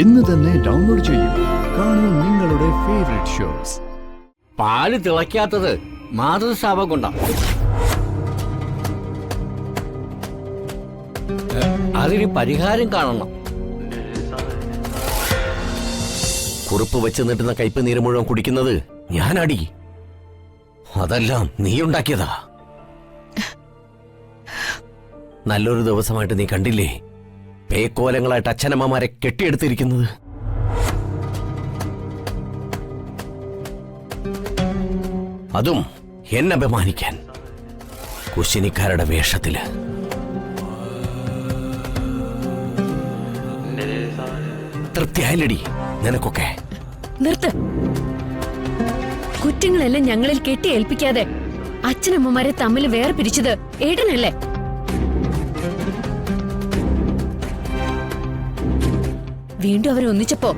ഇന്ന് തന്നെ ഡൗൺലോഡ് ചെയ്യൂ. കാണൂ നിങ്ങളുടെ ഫേവറേറ്റ് ഷോസ്. പാല് തിളയ്ക്കാത്തത് മാതൃശാപം കൊണ്ടാണ്. അതിന് പരിഹാരം കാണണം. കുറുപ്പ് വെച്ച് നീട്ടുന്ന കയ്പ് നീര് മുഴുവൻ കുടിക്കുന്നത് ഞാനടി. അതെല്ലാം നീ ഉണ്ടാക്കിയതാ. നല്ലൊരു ദിവസമായിട്ട് നീ കണ്ടില്ലേ പേക്കോലങ്ങളായിട്ട് അച്ഛനമ്മമാരെ കെട്ടിയെടുത്തിരിക്കുന്നത്? അതും എന്നെ അപമാനിക്കാൻ, കുശിനിക്കാരുടെ വേഷത്തില്. തൃപ്തിയായില്ലടി നിനക്കൊക്കെ? നിർത്ത്. കുറ്റങ്ങളെല്ലാം ഞങ്ങളിൽ കെട്ടിയേൽപ്പിക്കാതെ അച്ഛനമ്മമാരെ തമ്മിൽ വേറെ പിരിച്ചത് ഏട്ടനല്ലേ? വീണ്ടും അവരെ ഒന്നിച്ചപ്പോ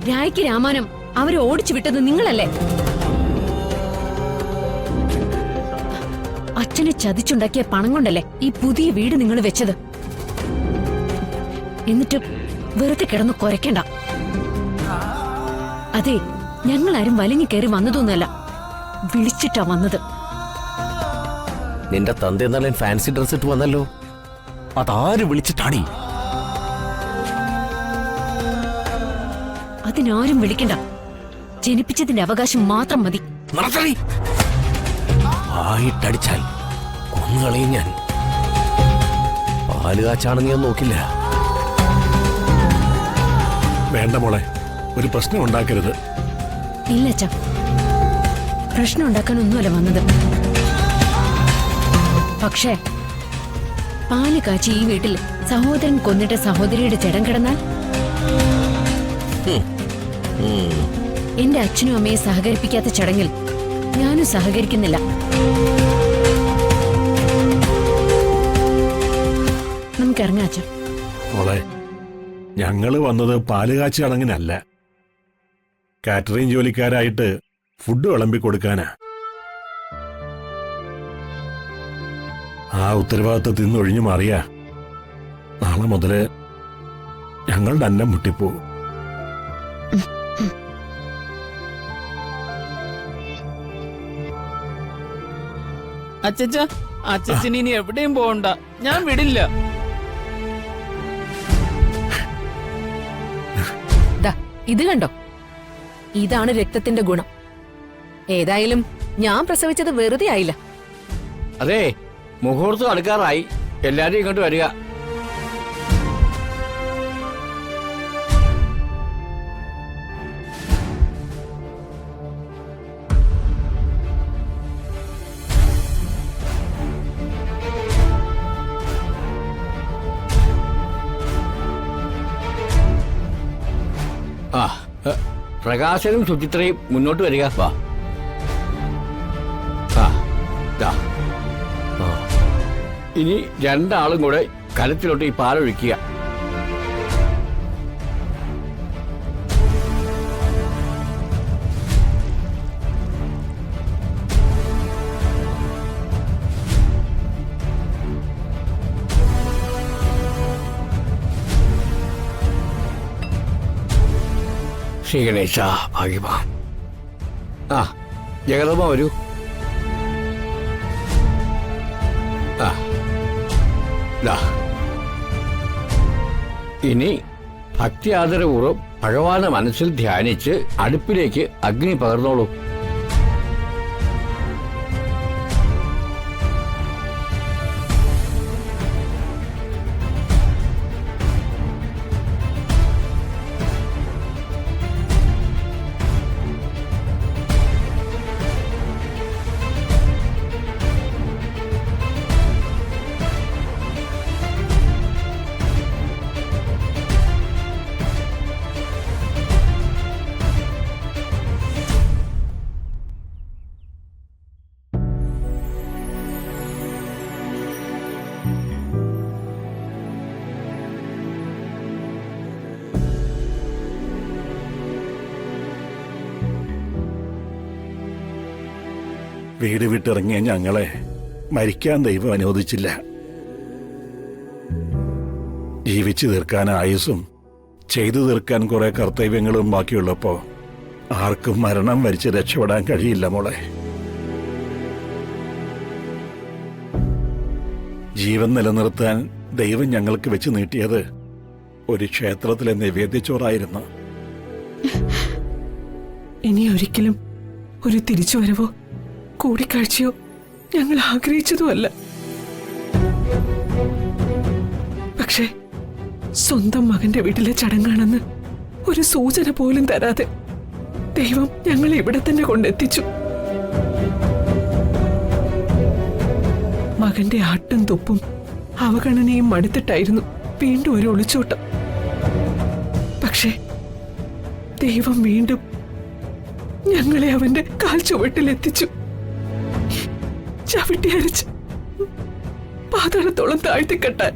രായ്ക്ക് രാമാനം അവരെ ഓടിച്ചു വിട്ടത് നിങ്ങളല്ലേ? അച്ഛനെ ചതിച്ചുണ്ടാക്കിയ പണം കൊണ്ടല്ലേ ഈ പുതിയ വീട് നിങ്ങൾ വെച്ചത്? എന്നിട്ട് വെറുതെ കിടന്ന് കുരയ്ക്കണ്ട. അതെ, ഞങ്ങളാരും വലിഞ്ഞു കയറി വന്നതൊന്നുമല്ല, വിളിച്ചിട്ടാ വന്നത്. നിന്റെ തന്ത എന്നാലും ഫാൻസി ഡ്രസ് ഇട്ട് വന്നല്ലോ. അതാര് വിളിച്ചിട്ടാണി? അതിനാരും വിളിക്കണ്ട. ജനിപ്പിച്ചതിന്റെ അവകാശം മാത്രം മതി. ആയിട്ടടിച്ചാൽ കൊന്നുകളയും ഞാൻ. പാല് കാച്ചാണെന്ന് ഞാൻ നോക്കില്ല. വേണ്ട മോളെ, ഒരു പ്രശ്നം ഉണ്ടാക്കരുത്. ഇല്ല അച്ഛാ, പ്രശ്നം ഉണ്ടാക്കാനൊന്നുമല്ല വന്നത്. പക്ഷേ പാല് കാച്ചി ഈ വീട്ടിൽ സഹോദരൻ കൊന്നിട്ട് സഹോദരിയുടെ ജഡം കിടന്നാൽ എന്റെ അച്ഛനും അമ്മയെ സഹകരിപ്പിക്കാത്ത ചടങ്ങിൽ ഞാനും സഹകരിക്കുന്നില്ല. നമുക്കിറങ്ങാം അച്ഛാ. മോളെ, ഞങ്ങള് വന്നത് പാലുകാച്ചി ചടങ്ങിനല്ല, കാറ്ററിംഗ് ജോലിക്കാരായിട്ട് ഫുഡ് വിളമ്പി കൊടുക്കാനാ. ആ ഉത്തരവാദിത്തത്തിൽ നിന്ന് ഒഴിഞ്ഞു മാറിയാ നാളെ മുതല് ഞങ്ങളുടെ അന്നം മുട്ടിപ്പോവും. അച്ഛച്ച, അച്ഛന് ഇനി എവിടെയും പോകണ്ട, ഞാൻ വിടില്ല. ഇത് കണ്ടോ, ഇതാണ് രക്തത്തിന്റെ ഗുണം. ഏതായാലും ഞാൻ പ്രസവിച്ചത് വെറുതെ ആയില്ല. അതെ, മുഹൂർത്തം അടുക്കാറായി. എല്ലാരും ഇങ്ങോട്ട് വരിക. പ്രകാശനും സുചിത്രയും മുന്നോട്ട് വരിക. വാ. ഇനി രണ്ടാളും കൂടെ കലത്തിലോട്ട് ഈ പാലൊഴിക്കുക. ശ്രീ ഗണേശ ഭാഗ്യമാ. ജഗദമ്മ വരൂ. ഇനി ഭക്തി ആദരപൂർവ്വം ഭഗവാനെ മനസ്സിൽ ധ്യാനിച്ച് അടുപ്പിലേക്ക് അഗ്നി പകർന്നോളൂ. വീട് വിട്ടിറങ്ങിയ ഞങ്ങളെ മരിക്കാൻ ദൈവം അനുവദിച്ചില്ല. ജീവിച്ചു തീർക്കാൻ ആയുസ്സും ചെയ്തു തീർക്കാൻ കുറെ കർത്തവ്യങ്ങളും ബാക്കിയുള്ളപ്പോ ആർക്കും മരണം വരിച്ച് രക്ഷപ്പെടാൻ കഴിയില്ല മോളെ. ജീവൻ നിലനിർത്താൻ ദൈവം ഞങ്ങൾക്ക് വെച്ച് നീട്ടിയത് ഒരു ക്ഷേത്രത്തിലെ നിവേദ്യച്ചോറായിരുന്നു. ഇനി ഒരിക്കലും ഒരു തിരിച്ചുവരവോ കൂടിക്കാഴ്ചയോ ഞങ്ങൾ ആഗ്രഹിച്ചതുമല്ല. പക്ഷേ സ്വന്തം മകന്റെ വീട്ടിലെ ചടങ്ങാണെന്ന് ഒരു സൂചന പോലും തരാതെ ദൈവം ഞങ്ങളെ ഇവിടെ തന്നെ കൊണ്ടെത്തിച്ചു. മകന്റെ ആട്ടും തുപ്പും അവഗണനയും മടുത്തിട്ടായിരുന്നു വീണ്ടും ഒരു ഒളിച്ചോട്ടം. പക്ഷേ ദൈവം വീണ്ടും ഞങ്ങളെ അവന്റെ കാൽ ചുവട്ടിലെത്തിച്ചു. ചവിട്ടിയരച്ച് പാതാളത്തോളം താഴ്ത്തിക്കെട്ടാൻ.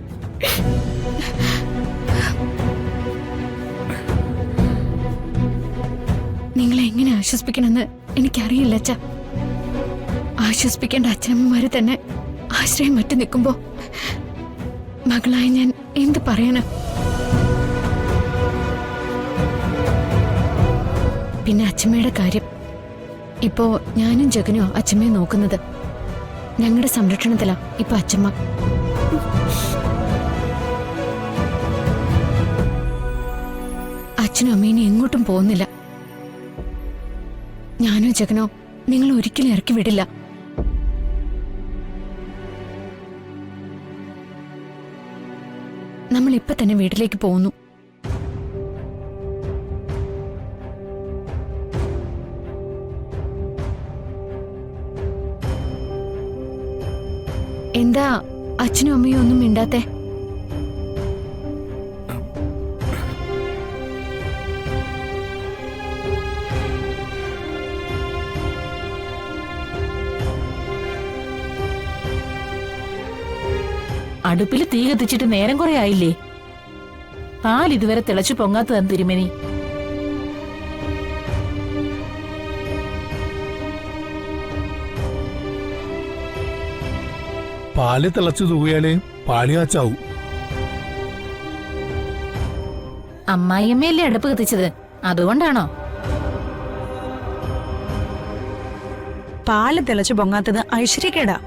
നിങ്ങളെ എങ്ങനെ ആശ്വസിപ്പിക്കണമെന്ന് എനിക്കറിയില്ല അച്ഛ. ആശ്വസിപ്പിക്കേണ്ട അച്ഛനമ്മമാര് തന്നെ ആശ്രയം മറ്റു നിൽക്കുമ്പോ മകളായ ഞാൻ എന്ത് പറയണം? പിന്നെ അച്ഛമ്മയുടെ കാര്യം. ഇപ്പോ ഞാനും ജഗനോ അച്ഛമ്മയെ നോക്കുന്നത്. ഞങ്ങളുടെ സംരക്ഷണത്തിലാ ഇപ്പൊ അച്ഛമ്മ. അച്ഛനും അമ്മേനെ എങ്ങോട്ടും പോകുന്നില്ല. ഞാനോ ജഗനോ നിങ്ങൾ ഒരിക്കലും ഇറക്കി വിടില്ല. നമ്മൾ ഇപ്പൊ തന്നെ വീട്ടിലേക്ക് പോകുന്നു. എന്താ അച്ഛനും അമ്മയും ഒന്നും മിണ്ടാത്തെ? അടുപ്പിൽ തീ കത്തിച്ചിട്ട് നേരം കുറെ ആയില്ലേ? പാൽ ഇതുവരെ തിളച്ചു പൊങ്ങാത്തതാണ് തിരുമേനി. പാല് തിളച്ചു തൂകിയാലേ പാല് കാച്ചാവൂ. അമ്മായിയമ്മയല്ലേ അടുപ്പ് കത്തിച്ചത്, അതുകൊണ്ടാണോ? പാല് തിളച്ചു പൊങ്ങാത്തത് ഐശ്വര്യക്കേടാ.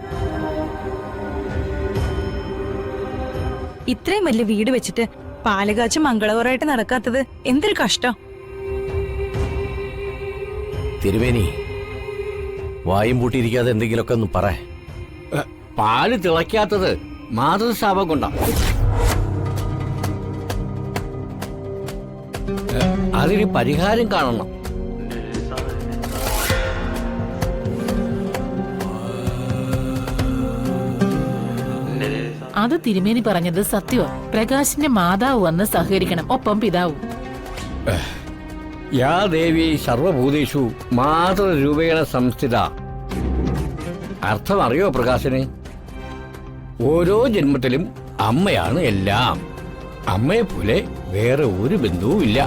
ഇത്രയും വലിയ വീട് വെച്ചിട്ട് പാല് കാച്ച് മംഗളകരമായിട്ട് നടക്കാത്തത് എന്തൊരു കഷ്ടം. തിരുമേനി, വായും പൂട്ടിയിരിക്കാതെ എന്തെങ്കിലുമൊക്കെ ഒന്ന് പറ. പാല് തിളയ്ക്കാത്തത് മാതൃശാപം കൊണ്ടാ. അതിന് പരിഹാരം കാണണം. അത് തിരുമേനി പറഞ്ഞത് സത്യമോ? പ്രകാശിന്റെ മാതാവ് വന്ന് സഹകരിക്കണം, ഒപ്പം പിതാവും. യാ ദേവി സർവഭൂതേഷു മാതൃരൂപേണ സംസ്ഥിത. അർത്ഥം അറിയോ പ്രകാശന്? ഓരോ ജന്മത്തിലും അമ്മയാണ് എല്ലാം. അമ്മയെപ്പോലെ വേറെ ഒരു ബന്ധുവും ഇല്ല.